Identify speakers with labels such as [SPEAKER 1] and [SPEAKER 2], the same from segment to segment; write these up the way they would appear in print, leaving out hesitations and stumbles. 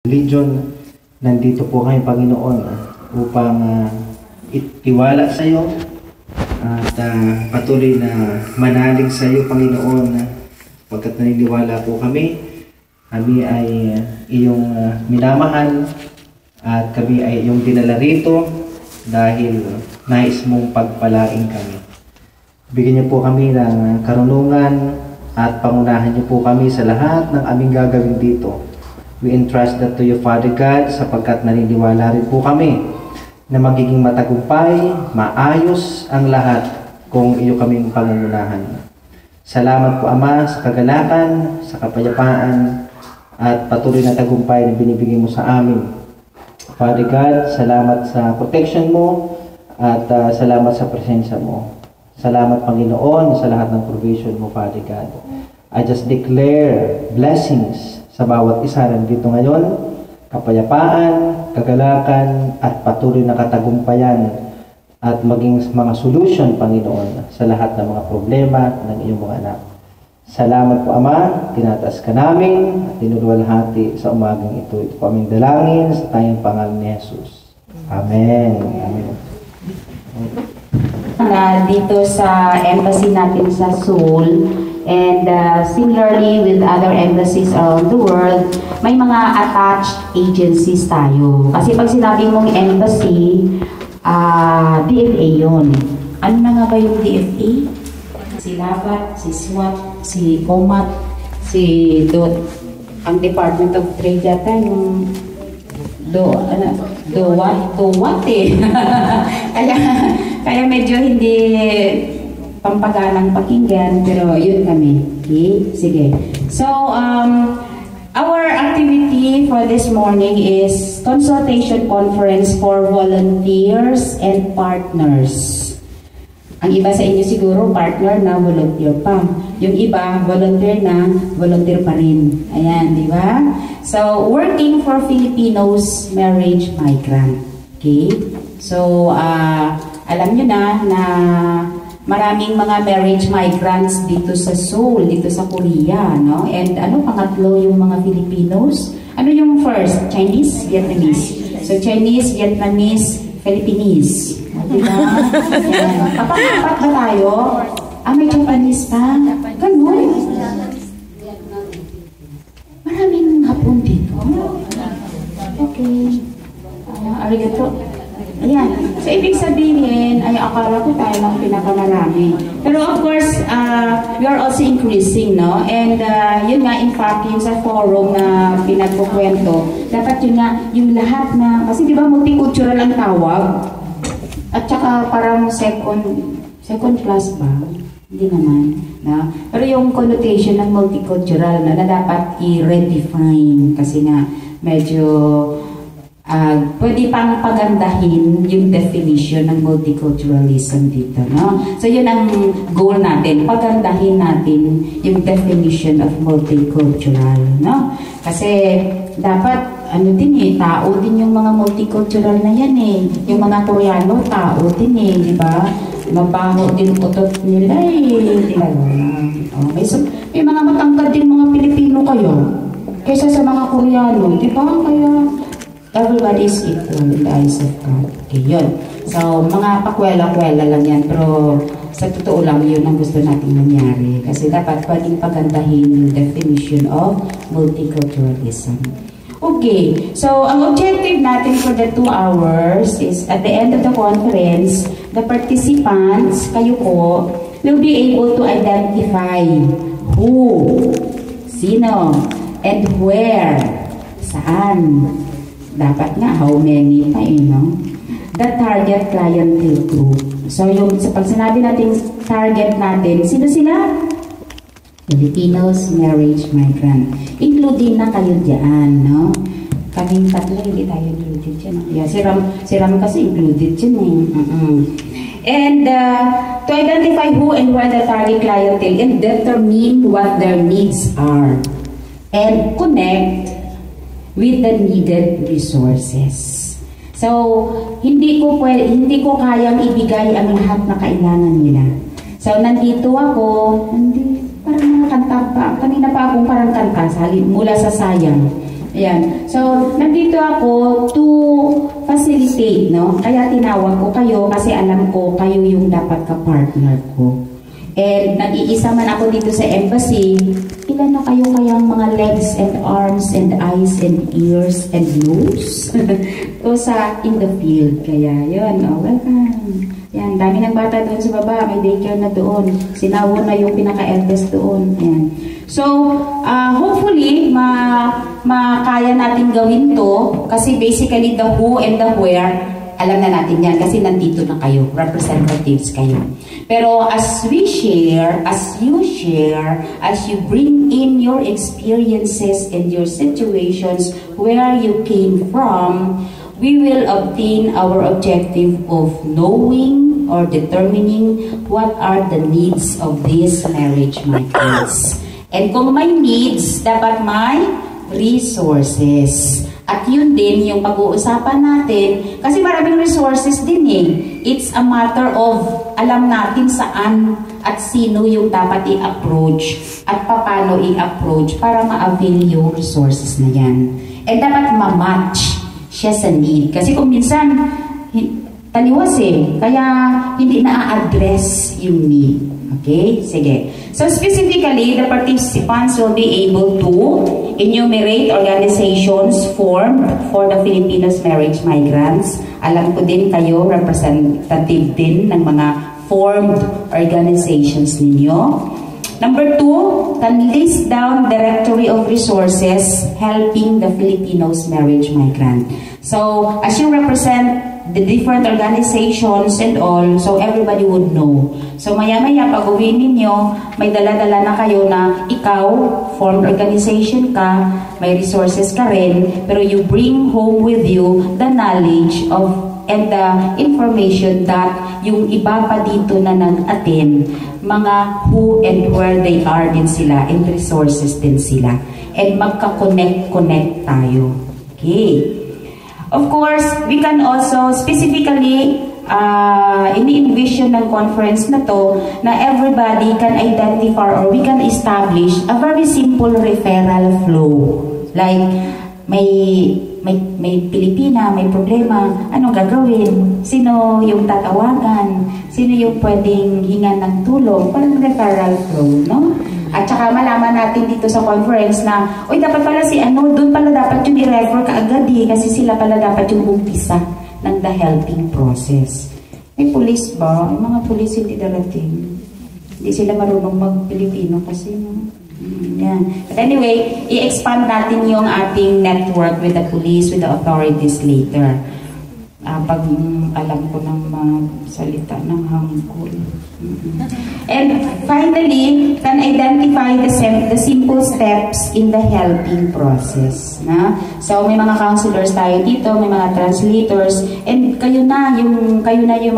[SPEAKER 1] Legion, nandito po kami, Panginoon, upang itiwala sa iyo at patuloy na manalig sa iyo, Panginoon, pagkat naniniwala po kami ay iyong minamahal at kami ay iyong dinala rito dahil nais mong pagpalain kami. Bigyan niyo po kami ng karunungan at pangunahan niyo po kami sa lahat ng aming gagawin dito. We entrust that to you, Father God, sapagkat naniniwala rin po kami na magiging matagumpay, maayos ang lahat kung iyo kaming pangungunahan. Salamat po, Ama, sa kagalakan, sa kapayapaan, at patuloy na tagumpay na binibigay mo sa amin. Father God, salamat sa protection mo at salamat sa presensya mo. Salamat, Panginoon, sa lahat ng provision mo, Father God. I just declare blessings sa bawat isa nandito ngayon, kapayapaan, kagalakan, at patuloy na katagumpayan at maging mga solution, Panginoon, sa lahat ng mga problema ng iyong mga anak. Salamat po, Ama, tinataas ka namin at tinuluwalhati sa umagang ito. Ito po aming dalangin sa tayong pangalan ni Jesus. Amen. Amen.
[SPEAKER 2] Dito sa embassy natin sa Seoul, and similarly with other embassies around the world, may mga attached agencies tayo. Kasi pag sinabi mong embassy, DFA yun. Ano na nga ba yung DFA? Si LAVAT, si SWAT, si COMAT, si DOT, ang Department of Trade yata, yung what eh. kaya medyo hindi pampaganang pakinggan, pero yun kami. Okay? Sige. So, our activity for this morning is consultation conference for volunteers and partners. Ang iba sa inyo siguro, partner na volunteer pa. Yung iba, volunteer na, volunteer pa rin. Ayan, di ba? So, working for Filipinos Marriage Migrant. Okay? So, alam nyo na maraming mga marriage migrants dito sa Seoul, dito sa Korea, no? And ano pangatlo yung mga Filipinos? Ano yung first? Chinese, Vietnamese. So Chinese, Vietnamese, Philippines. Diba? Yan. Apat ba tayo? May Japanese pa? Ganun. Maraming Hapon dito. Okay. Arigato. Ayan. So, ibig sabihin, ay akala ko tayo lang pinakamarami. Pero of course, we are also increasing, no? And yun nga, in fact, yung sa forum na pinagkukwento, dapat yun nga, yung lahat na, kasi di ba multicultural ang tawag? At saka parang second class ba? Hindi naman. Na? Pero yung connotation ng multicultural na dapat i-redefine kasi nga medyo pwede pang pagandahin yung definition ng multiculturalism dito, no? So, yun ang goal natin, pagandahin natin yung definition of multicultural, no? Kasi, dapat, tao din yung mga multicultural na yan eh. Yung mga Koreano, tao din eh, di ba? Mabaho din utot nila eh. Okay, so, may mga matangkad din mga Pilipino kayo kaysa sa mga Koreano, di ba? Kaya, everybody is equal in the eyes of God. Okay, yun. So, mga pakwela-kwela lang yan. Pero, sa totoo lang, yun ang gusto natin mangyari. Kasi dapat pwedeng pagandahin yung definition of multiculturalism. Okay. So, ang objective natin for the 2 hours is at the end of the conference, the participants, kayo po, will be able to identify who, sino, and where, saan. Dapat nga, how many pa no? The target clientele group. So, yung pag sinabi natin target natin, sino sila? Filipinos Marriage Migrant. Including na kayo dyan, no? Kaming tatlo, hindi tayo included dyan. Yeah, si Ram kasi included dyan eh. And to identify who and where the target clientele and determine what their needs are. And connect with the needed resources. So, hindi ko kayang ibigay ang lahat na kailangan nila. So, nandito ako, parang mga kanta pa. Kanina pa akong parang kanta mula sa sayang. Ayan. So, nandito ako to facilitate, no? Kaya tinawag ko kayo kasi alam ko kayo yung dapat ka-partner ko. And nag-iisa man ako dito sa embassy, ilan na kayo kayang mga legs and arms and eyes and ears and nose? O sa in the field. Kaya yun, welcome. Yan, dami ng bata doon sa baba, may daycare na doon. Sinawon na yung pinaka-eldest doon. Yan. So, hopefully, makaya natin gawin to kasi basically the who and the where, alam na natin yan kasi nandito na kayo, representatives kayo. Pero as we share, as you share, as you bring in your experiences and your situations where you came from, we will obtain our objective of knowing or determining what are the needs of these marriage migrants. And kung may needs, dapat may resources. At yun din yung pag-uusapan natin, kasi maraming resources din eh. It's a matter of alam natin saan at sino yung dapat i-approach at paano i-approach para ma-avail yung resources na yan. And dapat ma-match siya sa need. Kasi kung minsan, taliwas eh, kaya hindi na-address yung need. Okay? Sige. So specifically, the participants will be able to enumerate organizations formed for the Filipinos marriage migrants. Alam ko din kayo, representative din ng mga formed organizations ninyo. Number 2, can list down directory of resources helping the Filipinos marriage migrant. So, as you represent the different organizations and all, so everybody would know. So, maya-maya, pag uwi ninyo, may dala-dala na kayo na ikaw, formed organization ka, may resources ka rin, pero you bring home with you the knowledge of and the information that yung iba pa dito na nag-attend, mga who and where they are din sila, and resources din sila. And magka-connect tayo. Okay. Of course, we can also specifically ini-envision ng conference na to na everybody can identify or we can establish a very simple referral flow. Like, may Pilipina, may problema, anong gagawin? Sino yung tatawagan? Sino yung pwedeng hingan ng tulong? Parang referral flow, no? At saka malaman natin dito sa conference na, uy, dapat pala si ano, doon pala dapat yung i-refer ka agad kasi sila pala dapat yung umpisa ng the helping process. May pulis ba? Yung mga pulis hindi darating. Hindi sila marunong mag-Pilipino kasi, no? Yeah. But anyway, i-expand natin yung ating network with the police, with the authorities later. Pag alam ko ng mga salita ng hangkul. And finally, can identify the simple steps in the helping process. Na? So may mga counselors tayo dito, may mga translators, and kayo na yung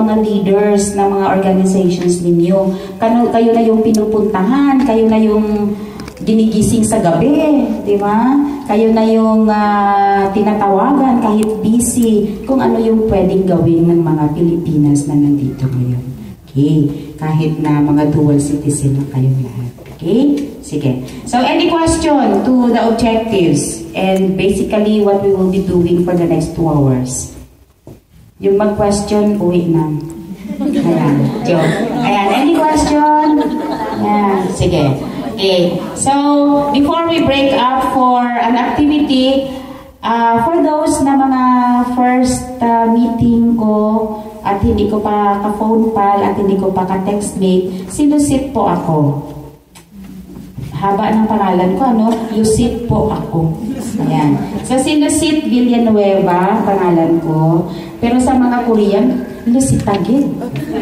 [SPEAKER 2] mga leaders ng mga organizations ninyo. Kayo na yung pinupuntahan, kayo na yung ginigising sa gabi, di ba? Kayo na yung tinatawagan kahit busy kung ano yung pwedeng gawin ng mga Pilipinas na nandito ngayon. Okay? Kahit na mga dual citizen na kayong lahat. Okay? Sige. So, any question to the objectives and basically what we will be doing for the next 2 hours? Yung mag-question, uwi na. Ayan. Joke. Ayan. Any question? Ayan. Sige. Okay, so before we break up for an activity, for those na mga first meeting ko at hindi ko pa ka-phone pal at hindi ko pa ka-textmate, si Lucit po ako. Haba ng pangalan ko, ano? Lucit po ako. Ayan. So si Lucit Villanueva, pangalan ko. Pero sa mga Korean, Lucit agad.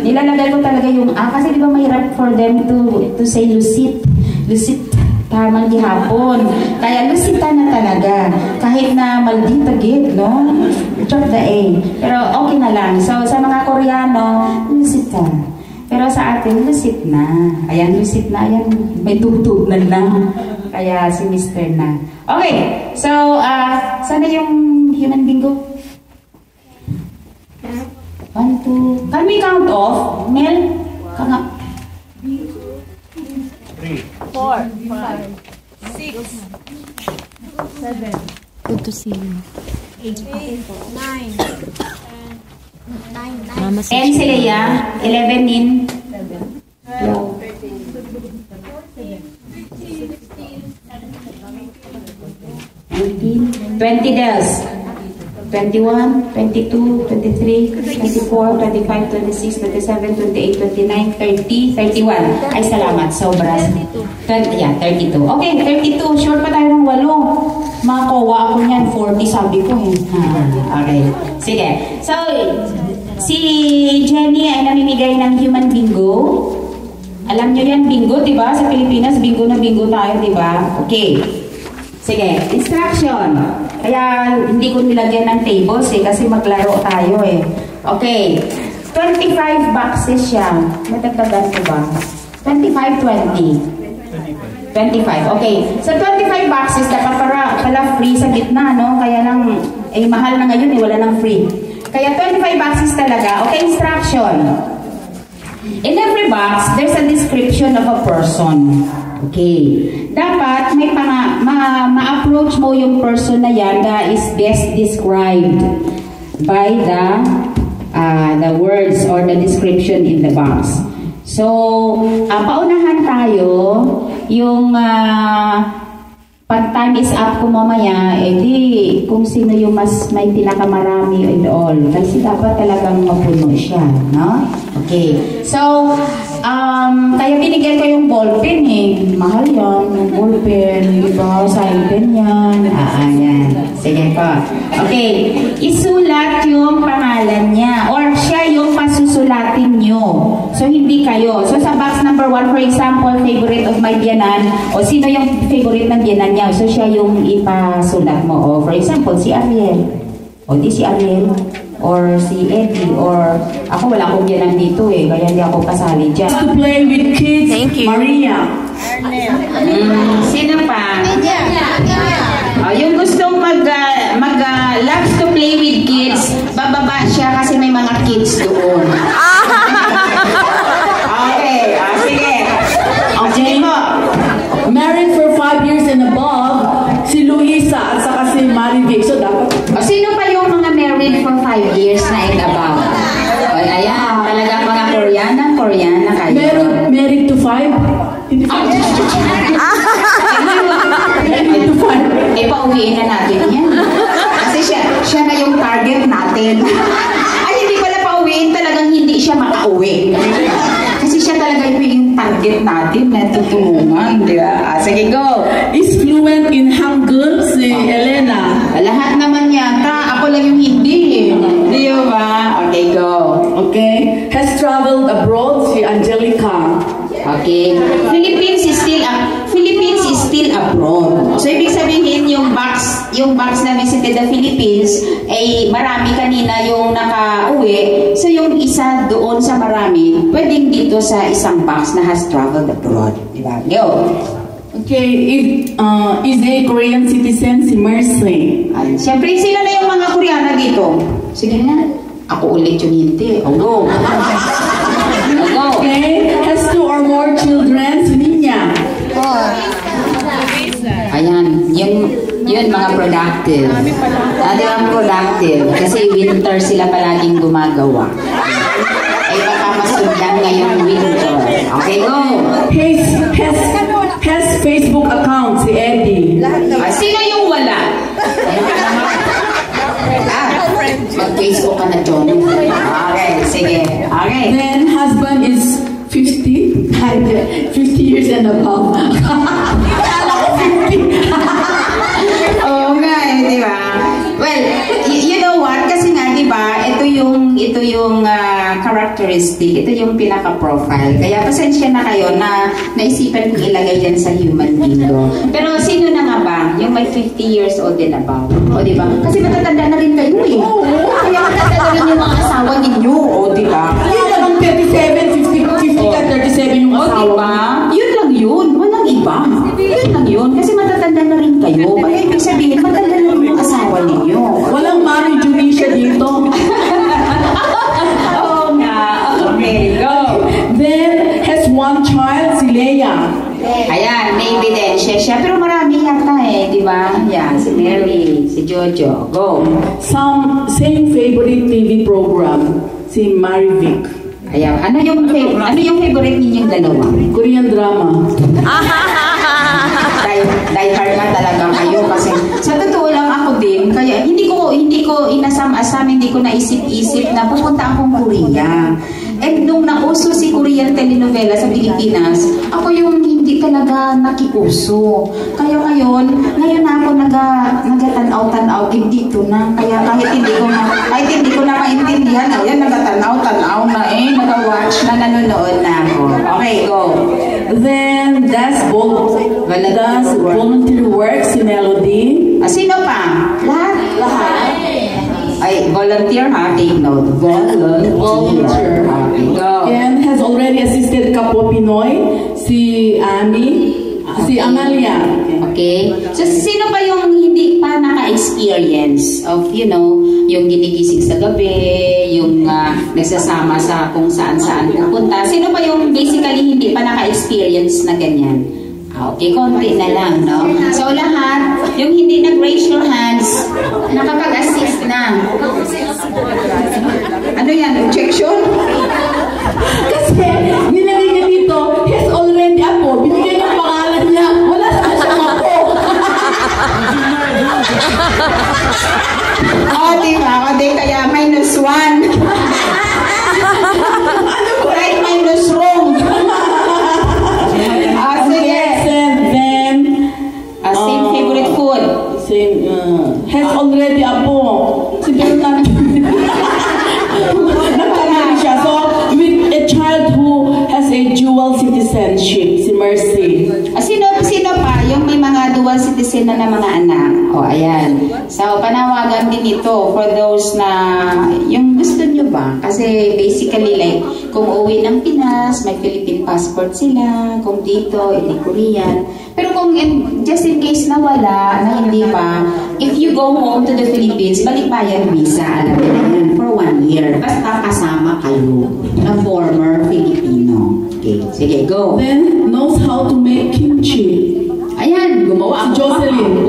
[SPEAKER 2] Nilalagay ko talaga yung kasi di ba mahirap for them to say Lucit. Lucit, tamang gihapon. Kaya Lucita na talaga. Kahit na maldita gid, no? Drop the A. Pero okay na lang. So, sa mga Koreano, Lucita. Pero sa atin, Lucit na. Ayan, Lucit na. Ayan, may tutug na lang. Kaya si Mr. na. Okay. So, sana yung human bingo? 1, 2. Can we count off? Mel?
[SPEAKER 3] 3, 4, 5, 6, 7, Good to see you.
[SPEAKER 4] 8, 9, 9, 9.
[SPEAKER 3] Mama
[SPEAKER 2] 10 si Leia, 11 Nin. 20 Dels. 21, 22, 23, 24, 25, 26, 27, 28, 29, 30, 31. Ay, salamat. Sobra. 32. Okay, 32. Short pa tayo ng 8. Makakuha ako niyan. 40 sabi ko eh. Okay. Sige. So, si Jenny ay namimigay ng human bingo. Alam nyo yan, bingo, diba? Sa Pilipinas, bingo na bingo tayo, diba? Okay. Sige, instruction. Kaya hindi ko nilagyan ng tables eh, kasi maglaro tayo eh. Okay. 25 boxes siya. Matagdagan ko ba? 25, 20. 25. Okay. So, 25 boxes, dapat pala free sa gitna, no? Kaya lang, eh, mahal na ngayon eh, wala nang free. Kaya 25 boxes talaga. Okay, instruction. In every box, there's a description of a person. Okay. Dapat may ma-approach mo yung person na yan na is best described by the words or the description in the box. So, paunahan tayo yung pag time is up ko mamaya, edi kung sino yung mas may pinakamarami and all. Kasi dapat talagang mapuno siya, no? Okay. So, kaya binigyan ko yung ballpen eh. Mahal yan, yung ballpen, di ba? Sign pen yan. Yan. Sige pa. Okay. Isulat yung pangalan niya or siya yung pasusulatin nyo. So, hindi kayo. So, sa box number 1, for example, favorite of my biyanan, o sino yung favorite ng biyanan niya? So, siya yung ipasulat mo. O, for example, si Ariel. O, di si Ariel. Or si Eddie. Or, ako wala akong biyanan dito eh. Kaya hindi ako kasali dyan.
[SPEAKER 5] To play with kids.
[SPEAKER 3] Thank you.
[SPEAKER 5] Maria.
[SPEAKER 2] Sino pa? Yung gustong loves to play with kids, bababa siya kasi may mga kids doon. Okay, sige.
[SPEAKER 5] Okay. Married for 5 years and above, si Luisa at saka si Marivic. So, dapat...
[SPEAKER 2] Sino pa yung mga married for 5 years na and above? Ayan, talagang mga Koreana kayo.
[SPEAKER 5] Married to 5? Hindi pa. Married to 5.
[SPEAKER 2] Pauwiin na natin yan. Kasi siya na yung target natin. Ay, hindi pala pauwiin, talagang hindi siya makauwi. Kasi siya talaga yung target natin na tutulungan, di ba? Sige, go!
[SPEAKER 5] Is fluent in Hangul si Elena.
[SPEAKER 2] Lahat naman yata. Ako lang yung hindi. Di ba? Okay, go.
[SPEAKER 5] Okay. Has traveled abroad si Angelica.
[SPEAKER 2] Okay. Philippines is still abroad. So, ibig sabihin yung box na visited the Philippines, ay marami kanina yung nakauwi. So, yung isa doon sa marami, pwedeng dito sa isang box na has traveled abroad. Diba? Go.
[SPEAKER 5] Okay. Is a Korean citizen si Mercy.
[SPEAKER 2] Siyempre, sila na yung mga Koreana dito. Sige na. Ako ulit yung hindi. Oh, go. Go.
[SPEAKER 5] Okay. Has 2 or more children si Nina.
[SPEAKER 2] Ayan, yun mga productive. Ang productive. Kasi winter sila palaging gumagawa. Ay baka masundan ngayong winter. Okay, go!
[SPEAKER 5] Has Facebook account si Eddie.
[SPEAKER 2] Sino yung wala? Mag-Facebook ka na, John. Okay, sige. Okay.
[SPEAKER 5] Then husband is 50 years and above.
[SPEAKER 2] Oo nga eh, di ba? Well, you know what? Kasi nga, di ba, ito yung characteristic, ito yung pinaka-profile. Kaya pasensya na kayo na naisipan kong ilagay dyan sa human bingo. Pero sino na nga ba? Yung may 50 years old and above. O, di ba? Kasi matatanda na rin kayo eh. Kaya matatanda na rin yung mga asawa ninyo. O, di ba?
[SPEAKER 5] Yun lang 37, 50 ka 37 yung asawa.
[SPEAKER 2] O, diba? Yun lang yun. Walang iba. Yun lang yun. Kasi matatanda na rin kayo. Kaya ibig sabihin, matanda na rin yung asawa ninyo.
[SPEAKER 5] Walang Mari Junisha dito.
[SPEAKER 2] Oo nga. Okay, go.
[SPEAKER 5] Then has 1 child si Leia.
[SPEAKER 2] Ayan, may ebidensya siya. Pero marami yata eh, di ba? Yan, si Mary, si Good job. Go.
[SPEAKER 5] Same favorite TV program, si Marivic.
[SPEAKER 2] Ayan. Ano yung favorite ninyong dalawa?
[SPEAKER 5] Korean drama.
[SPEAKER 2] Die hard nga talaga kayo kasi sa totoo lang ako din, kaya hindi ko inasam-asam, hindi ko naisip-isip na pupunta akong Korea. And nung nauso si Korean telenovela sa Pilipinas, ako yung hindi talaga nakipuso. Kaya ngayon na ako nagatanaw-tanaw dito na. Kaya kahit hindi ko na maintindihan, ayan, nagatanaw-tanaw na nag-watch na, nanonood na ako. Okay, go.
[SPEAKER 5] Then, does volunteer work si Melody?
[SPEAKER 2] Sino pa? Lahat. Ay, volunteer ha? Take note. Volunteer. Okay, go.
[SPEAKER 5] And has already assisted Kapwa Pinoy, si Annie, si Amalia.
[SPEAKER 2] Okay. So, sino pa yung hindi pa naka-experience of, yung ginigising sa gabi, yung nagsasama sa kung saan-saan pupunta? Sino pa yung basically hindi pa naka-experience na ganyan? Okay, konti na lang, no? So, lahat, yung hindi nag-raise your hands, nakapag-assist na. Ano yan? Objection?
[SPEAKER 5] Kasi, nilagay niya dito, he's already ako. Binigay niya pangalan niya. Wala sa siyang ako.
[SPEAKER 2] Diba? Kaya -1. Right, minus wrong. Sige.
[SPEAKER 5] Then,
[SPEAKER 2] Same favorite food.
[SPEAKER 5] has already ako. Si Bernard. Nagtanong siya. So, with a child who has a dual citizenship, si Mercy.
[SPEAKER 2] Sino pa? Yung may mga dual citizen na mga anak. Ayan. So, panawagan din ito for those na yung gusto nyo ba? Kasi basically like, kung uwi ng Pinas, may Philippine passport sila. Kung dito, hindi Korean. Pero kung just in case na wala, na hindi pa, if you go home to the Philippines, balikbayan visa, alam mo na yan, for 1 year. Basta kasama kayo na former Filipino. Okay, sige, go.
[SPEAKER 5] Then, knows how to make kimchi.
[SPEAKER 2] Ayan, gumawa
[SPEAKER 5] Si Jocelyn.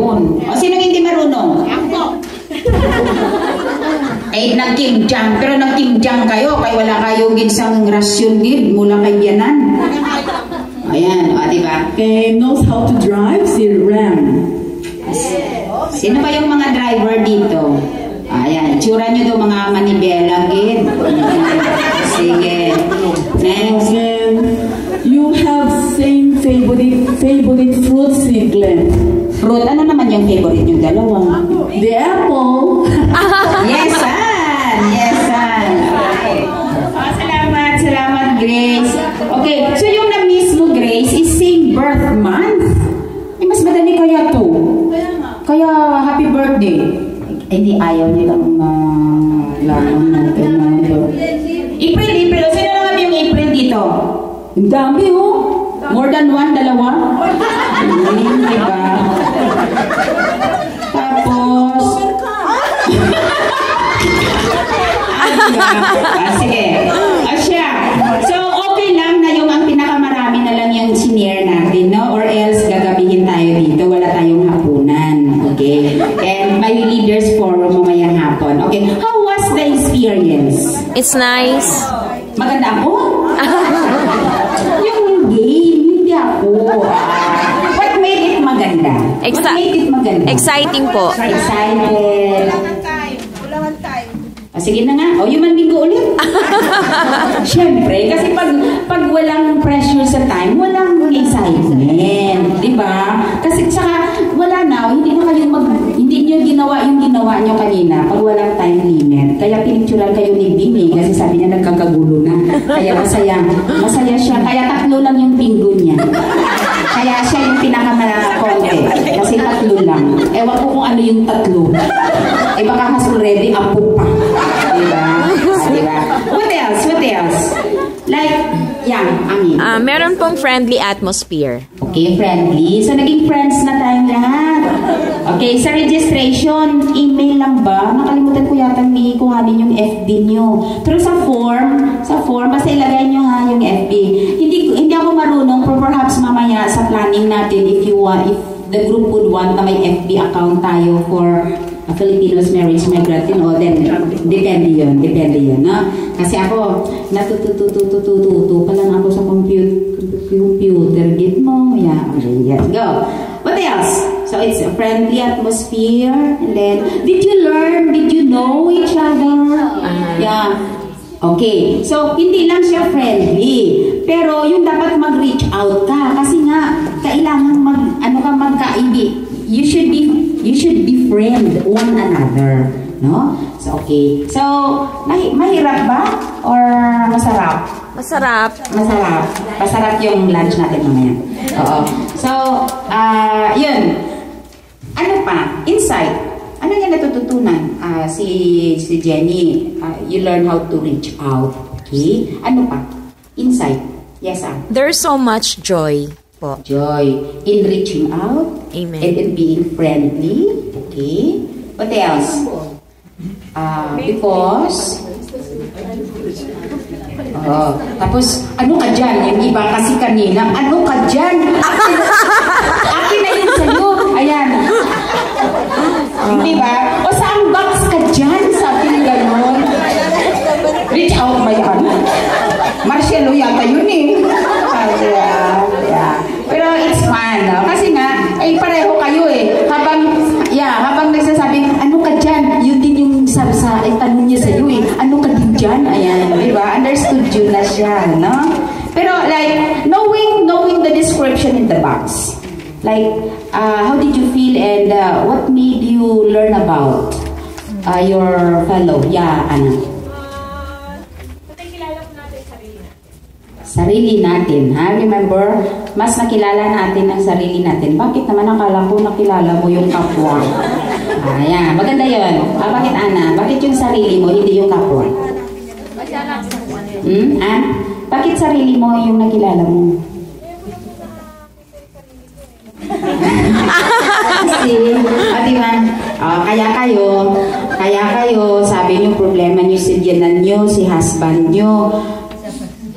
[SPEAKER 2] Sino hindi marunong? Nag-kimjang. Pero nag-kimjang kayo, kaya wala kayong ginsang rasyon gid mula kay Bianan. Ayan, diba?
[SPEAKER 5] Okay, knows how to drive, si Ram.
[SPEAKER 2] Sino ba yung mga driver dito? Ayan, itsura nyo doon mga manibela gid. Sige. Next.
[SPEAKER 5] Then, you have same favorite fruit, si Glenn.
[SPEAKER 2] Fruit, ano naman yung favorite yung dalawa?
[SPEAKER 5] The apple.
[SPEAKER 2] Yes, son! Yes, son! Okay. Salamat, Grace. Okay, so yung na-miss mo, Grace, is same birth month. Mas madali kaya to. Kaya, happy birthday. Hindi, ayaw nilang lamang natin. April. Sino naman yung April dito? Ang dami, More than 1, dalawa? Diba? Tapos, sige. Asya. So, okay lang na yung ang pinakamarami na lang yung senior natin, no? Or else, gagabihin tayo dito. Wala tayong hapunan. Okay? And may leaders forum mamayang hapon. Okay. How was the experience?
[SPEAKER 3] It's nice.
[SPEAKER 2] Maganda ako? Yung game, hindi ako. What made it maganda? What made it maganda?
[SPEAKER 3] Exciting po.
[SPEAKER 2] Excited.
[SPEAKER 4] Ulangan time.
[SPEAKER 2] Sige na nga. Human bingo ulit. Siyempre, kasi pag walang pressure sa time, walang excitement. Diba? Kasi saka, wala na. Hindi nyo ginawa yung ginawa nyo kanina pag walang time limit. Kaya pinictural kayo ni Bini kasi sabi niya nagkakagulo na. Kaya masaya siya. Kaya 3 lang yung bingo niya. Kaya siya yung pinakakonti. Kasi 3 lang. Ewan ko kung ano yung 3. Baka has already apo pa. Diba? What else? Like, Ami.
[SPEAKER 3] Meron pong friendly atmosphere.
[SPEAKER 2] Okay, friendly. So, naging friends na tayong lahat. Okay, sa registration, email lang ba? Nakalimutan ko yata kuhanin yung FB nyo. Pero sa form, basta ilagay nyo yung FB. Hindi ako marunong, pero perhaps mamaya sa planning natin, if the group would want na may FB account tayo for Filipinos marriage migrant, then depende yun, no? Kasi ako, natututo pa lang ako sa computer, get mo, yeah, okay, yes, go. What else? So it's a friendly atmosphere, and then, did you know each other? Yeah. Okay, so hindi lang siya friendly, pero yung dapat mag-reach out ka kasi nga kailangan magkaibig. You should befriend one another, no? So okay. So mahirap ba or masarap?
[SPEAKER 3] Masarap.
[SPEAKER 2] Masarap yung lunch natin mamaya. Oo. So yun. Ano pa? Insight. Ano yung natututunan? Si Jenny, you learn how to reach out. Okay? Ano pa? Insight. Yes,
[SPEAKER 3] There's so much joy po.
[SPEAKER 2] Joy in reaching out.
[SPEAKER 3] Amen.
[SPEAKER 2] And in being friendly. Okay? What else? Because... tapos, ano ka dyan? Yung iba kasi kanina, ano ka dyan? Akin na yun sa'yo. Ayan. Di ba? O saan box ka dyan? Sabi ng gano'n. Reach out ba yan? Marcelo yata yun eh. Yeah. Pero it's fun. No? Kasi nga, pareho kayo eh. Habang nagsasabi, ano ka dyan? Yun din yung tanong niya sa'yo eh. Ano ka din dyan? Ayan. Di ba? Understood yun na siya. No? Pero like, knowing the description in the box. Like, how did you feel and what made you learn about your fellow? Yeah, Ana.
[SPEAKER 4] Nakikilala po natin sarili natin.
[SPEAKER 2] Sarili natin, ha? Remember, mas nakilala natin ang sarili natin. Bakit naman akala ko nakilala mo yung kapwa? Ayan, maganda yun. Bakit, Ana? Bakit yung sarili mo, hindi yung kapwa? Bakit sarili mo yung nakilala mo? Kasi, diba? Kaya kayo, sabi niyo problema niyo si Dianan niyo, si husband niyo.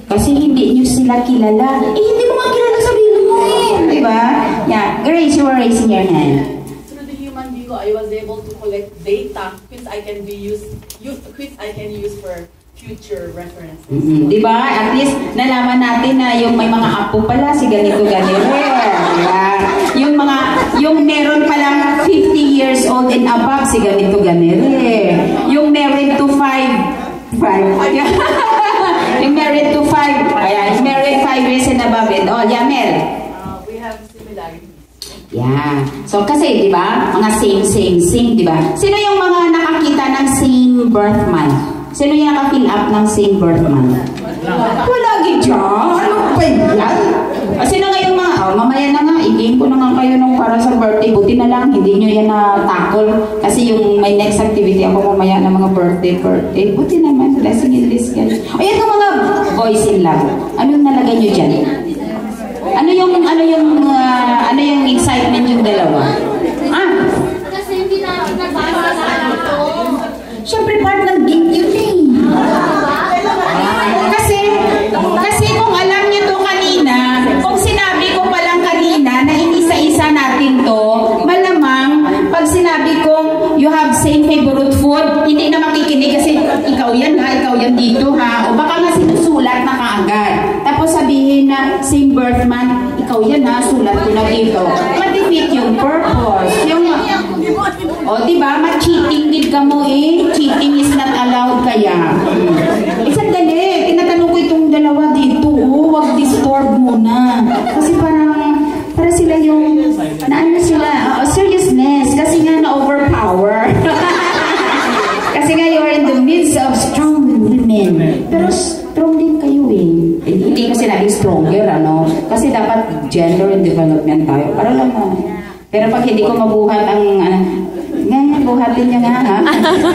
[SPEAKER 2] Kasi hindi niyo sila kilala. Hindi mo makilala sarili mo eh. Diba? Yeah. Grace, you were raising your hand.
[SPEAKER 5] Through the human Bigo, I was able to collect data which I can use for future references.
[SPEAKER 2] Diba? At least, nalaman natin na yung may mga apo pala, si ganito. Diba? Yung meron palang 50 years old and above, si ganito. Yung married to 5. Yung married to 5. Ayan, married 5 years and above it. Oh, yeah, Mel.
[SPEAKER 5] We have similarities.
[SPEAKER 2] Yeah. So, kasi, diba? Mga same, diba? Sino yung mga nakakita ng same birth month? Sino yung naka-fill up ng same birth month? Wala gidya. Ano ba yan? Sino nga yung mga, mamaya na nga, i-game ko na nga kayo nung para sa birthday. Buti na lang, hindi nyo yan na-tackle. Kasi yung may next activity ako mamaya ng mga birthday. Buti naman, blessing in disguise. Ayan yung mga boys in love. Anong nalagay nyo dyan? Ano yung excitement yung dalawa?
[SPEAKER 4] Kasi hindi natin nabasa sa ito.
[SPEAKER 2] Siyempre, part ng game yun eh. Kasi kung alam niyo to kanina, kung sinabi ko palang kanina na inisa-isa natin to, malamang pag sinabi kong you have same favorite food, hindi na makikinig kasi ikaw yan dito ha. O baka nga sinusulat na kaagad. Tapos sabihin na same birth month, ikaw yan ha, sulat ko na dito. Ma-defeat yung purpose. Diba? Ma-cheating din ka mo eh. Cheating is not allowed kaya. Sandali. Tinatanong ko itong dalawa dito. Huwag disturb muna. Kasi para sila yung, seriousness. Kasi nga na-overpower. Kasi nga you are in the midst of strong women. Pero strong din kayo eh. Hindi ko sinabing stronger, ano? Kasi dapat gender and development tayo. Para lang pero pag hindi ko mabuhat ang ngayon, buhatin niya nga ha.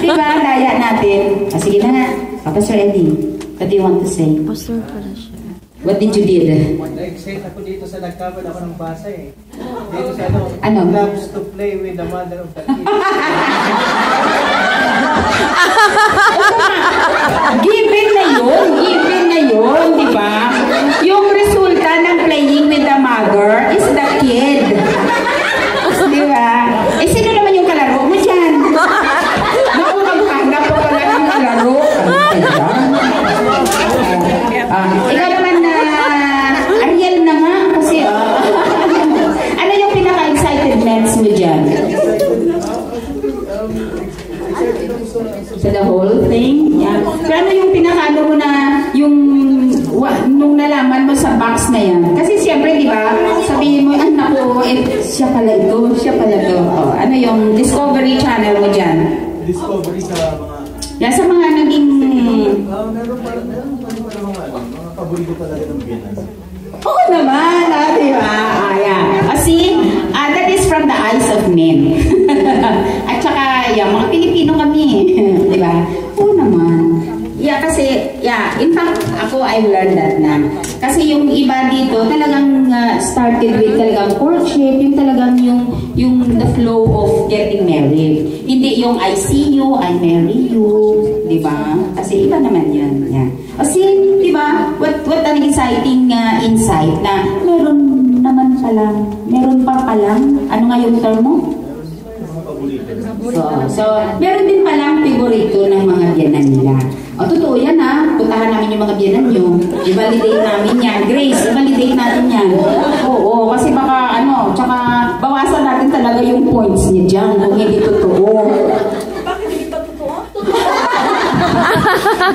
[SPEAKER 2] Diba? Daya natin. Sige na nga. Pastor Eddie, what do you want to say?
[SPEAKER 3] Pastor pala siya.
[SPEAKER 2] What did you did?
[SPEAKER 1] Nag-excite ako dito sa nagkabal ako ng basa eh. Dito sa
[SPEAKER 2] Ano?
[SPEAKER 1] Loves to play with the mother of the kid.
[SPEAKER 2] Given na yun, di ba? Yung resulta ng playing with the mother is the kid. Di ba? Sino naman yung kalaro mo dyan? So the whole thing? Yeah. Pero ano yung pinakaano mo na, yung nung nalaman mo sa box na yan? Kasi siyempre, di ba, sabihin mo, anak ko, siya pala ito, siya pala ito. Oh, ano yung Discovery Channel mo dyan?
[SPEAKER 1] Discovery sa mga...
[SPEAKER 2] Yeah, sa mga naging...
[SPEAKER 1] meron pa mga paborito talaga ng Vietnam.
[SPEAKER 2] Oo naman, di ba? Yeah. See, that is from the eyes of men. At saka, yeah, mga Pilipino kami. Di ba? Oo naman. Yeah, kasi, yeah, in fact, ako, I learned that na. Kasi yung iba dito, talagang started with talagang courtship, yung talagang yung the flow of getting married. Hindi yung I see you, I marry you, di ba? Kasi iba naman yan. Yeah. Kasi, di ba, what an exciting insight na meron naman palang, meron pa palang, ano nga yung term mo? So, meron din palang favorito ng mga biyanan nila. O, totoo yan ha. Puntahan namin yung mga biyanan nyo. I-validate namin yan. Grace, i-validate natin yan. Oo, kasi baka ano, tsaka bawasan natin talaga yung points niya dyan kung hindi totoo.
[SPEAKER 4] Bakit hindi ba totoo?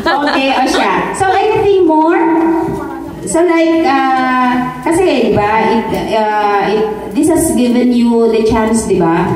[SPEAKER 2] Okay, o siya. So, anything more? So, like, kasi, di ba, this has given you the chance, di ba,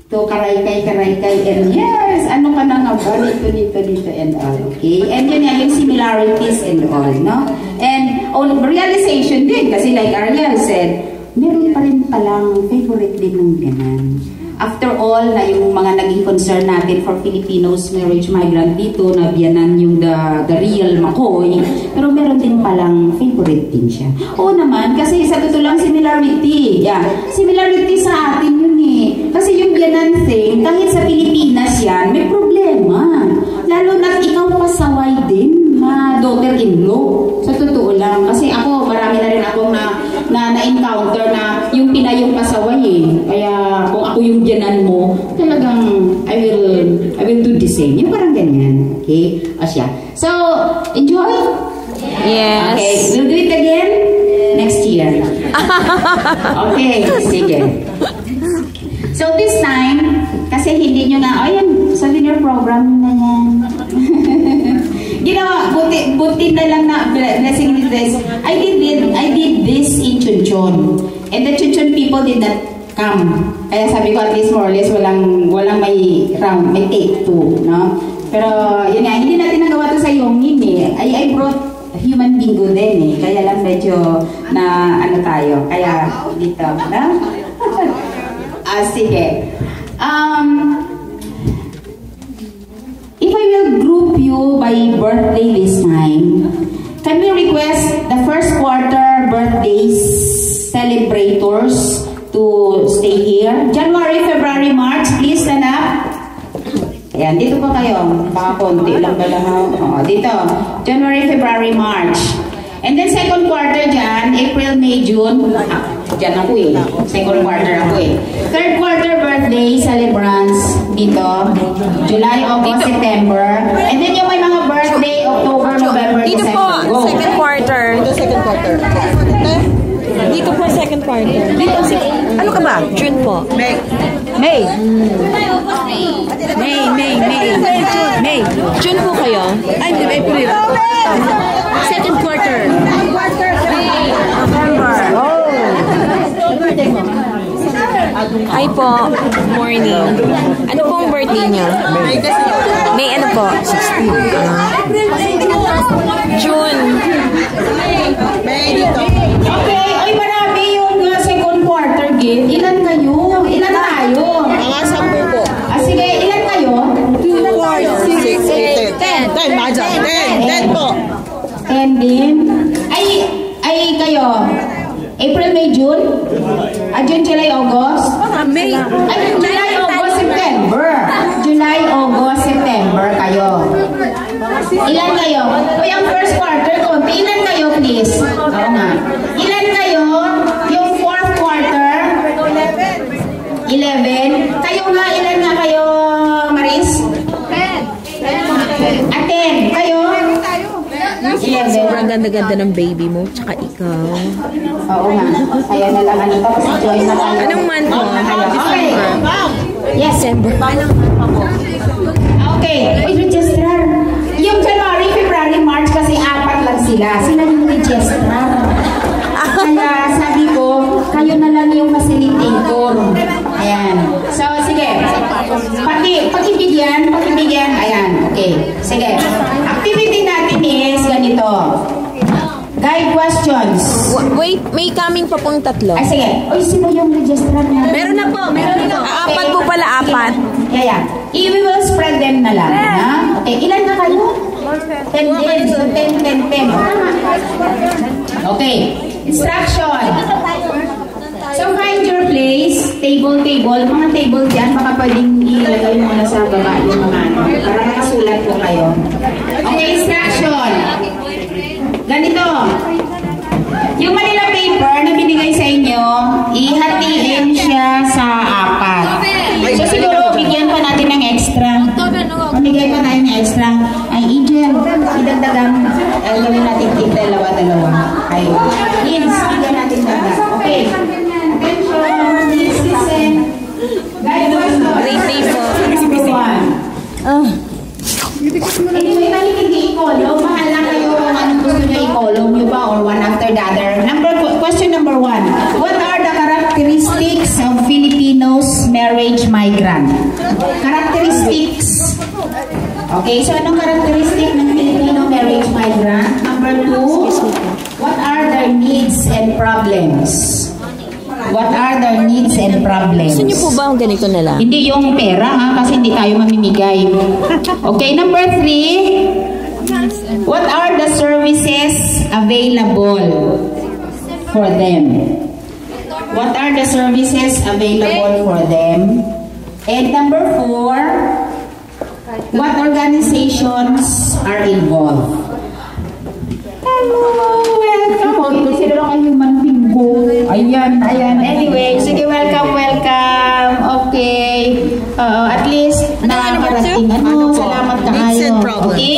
[SPEAKER 2] to karay-kay, and yes, ano ka na nga ba, dito, and all, okay? And yun yan, yung similarities and all, no? And realization din, kasi like Ariel said, meron pa rin palang favorite din ng ganan. After all, na yung mga naging concern natin for Filipinos marriage migrant dito, na biyanan yung the real McCoy, pero meron din palang favorite din siya. Oo naman, kasi sa totoo lang similarity. Yeah, similarity sa atin yun eh. Kasi yung biyanan thing, kahit sa Pilipinas yan, may problema. Lalo na ikaw pasaway din na daughter-in-law. Sa totoo lang. Kasi ako, marami na rin akong na-encounter na yung Pinay yung pasaway eh. Kaya kung ako yung biyanan mo, talagang I will do the same. Yung parang ganyan. Okay? Asya. So, enjoy?
[SPEAKER 3] Yes.
[SPEAKER 2] Okay. We'll do it again next year. Okay. Sige. So, this time, kasi hindi nyo na, yan, souvenir program na yan. Ginawa, buti na lang na blessing is this. I did this in Chunchon. And the Chunchon people did not come. Kaya sabi ko, at least more or less, walang may round, may take two, no? Pero, yun nga, hindi natin nagawa ito sa Yongin eh. I brought human bingo din eh. Kaya lang medyo na ano tayo. Kaya, dito, no? Sige. If I will group you by birthday this time, can we request the first quarter birthdays celebrators to stay here? January, February, March, please stand up. Ayan, dito po kayo. Baka konti lang dalawa. Dito. January, February, March. And then second quarter dyan, April, May, June. Dyan ako eh. Second quarter ako eh. Third quarter birthday celebrants dito. July, August, September. And then yung may mga birthday, October, November,
[SPEAKER 3] Dito
[SPEAKER 2] December.
[SPEAKER 3] po, second quarter.
[SPEAKER 6] Second quarter.
[SPEAKER 3] Dito po, second quarter. Dito, ano ka ba? June po. May. June po kayo?
[SPEAKER 6] Ay, April.
[SPEAKER 3] Second quarter.
[SPEAKER 6] November.
[SPEAKER 3] Hi po. Morning. Ano pong birthday niyo? May ano po? 16. June.
[SPEAKER 2] Okay, ay marami yung second quarter gift. Ilan kayo? Ilan tayo?
[SPEAKER 6] Mga 10 po.
[SPEAKER 2] Sige, ilan kayo?
[SPEAKER 6] 2, 4, 6, 8, 10. 10, Maja. 10 po.
[SPEAKER 2] And then, ay kayo, April, May, June? June, July, August?
[SPEAKER 6] May.
[SPEAKER 2] Ay, July, August, September. July, August, September kayo. Ilan kayo? O yung first quarter, konti. Ilan kayo, please? Oo nga. Ilan kayo? Yung fourth quarter? 11. Kayo nga, ilan nga kayo, Maris? 10. 10. Kayo?
[SPEAKER 3] Sobrang ganda-ganda ng baby mo, tsaka ikaw.
[SPEAKER 2] Oo nga. Kaya na lang, tapos enjoy na tayo.
[SPEAKER 3] Anong month mo?
[SPEAKER 2] Okay. Yes.
[SPEAKER 3] December.
[SPEAKER 2] Okay. Uy, registrar. Yung January, February, March kasi 4 lang sila. Sila yung registrar. Kaya sabi ko, kayo na lang yung facilitator. Ayan. So, sige. Pakibigyan. Ayan. Okay. Sige. Activity natin is ganito. Guide questions.
[SPEAKER 3] Wait, may coming pa pong 3.
[SPEAKER 2] Ay, sige. Uy, sino yung registrar natin?
[SPEAKER 3] Meron na po. Apat po pala, 4.
[SPEAKER 2] Yeah. We will spread them na lang. Ha? Okay, ilan na kayo? 10 din. So, 10. Okay. Instruction. So, find your place. Table. Mga table dyan. Baka pwedeng ilagay mo na sa baba yung mga ano. Para makasulat po kayo. Okay, instruction. Ganito. Yung Manila paper na binigay sa inyo, ihatiin siya sa 4. So siguro bigyan pa natin ng extra. Bigyan pa tayo ng extra. Ay, Angel, idagdagan. Gawin natin dalawa. Ay, Ins, bigyan natin dagdag. Okay. Attention, please listen. Guide question. Number 1. Anyway, nakikinig i-column. Mahal lang kayo kung anong gusto nyo i-column nyo ba or one after the other. Question number 1. What are the characteristics of Filipinos marriage migrant? Characteristics. Okay, so anong characteristic ng Filipino marriage migrant? Number 2. What are their needs and problems? What are their needs and problems?
[SPEAKER 3] Gusto niyo po ba ang ganito na lang?
[SPEAKER 2] Hindi yung pera ha, kasi hindi tayo mamimigay. Okay, number 3. What are the services available for them? What are the services available for them? And number 4, what organizations are involved? Hello, welcome. Sino lang ang human bingo? Ayan. Anyway, sige, welcome. Okay. At least, nakakarating. Salamat ka kayo. Okay?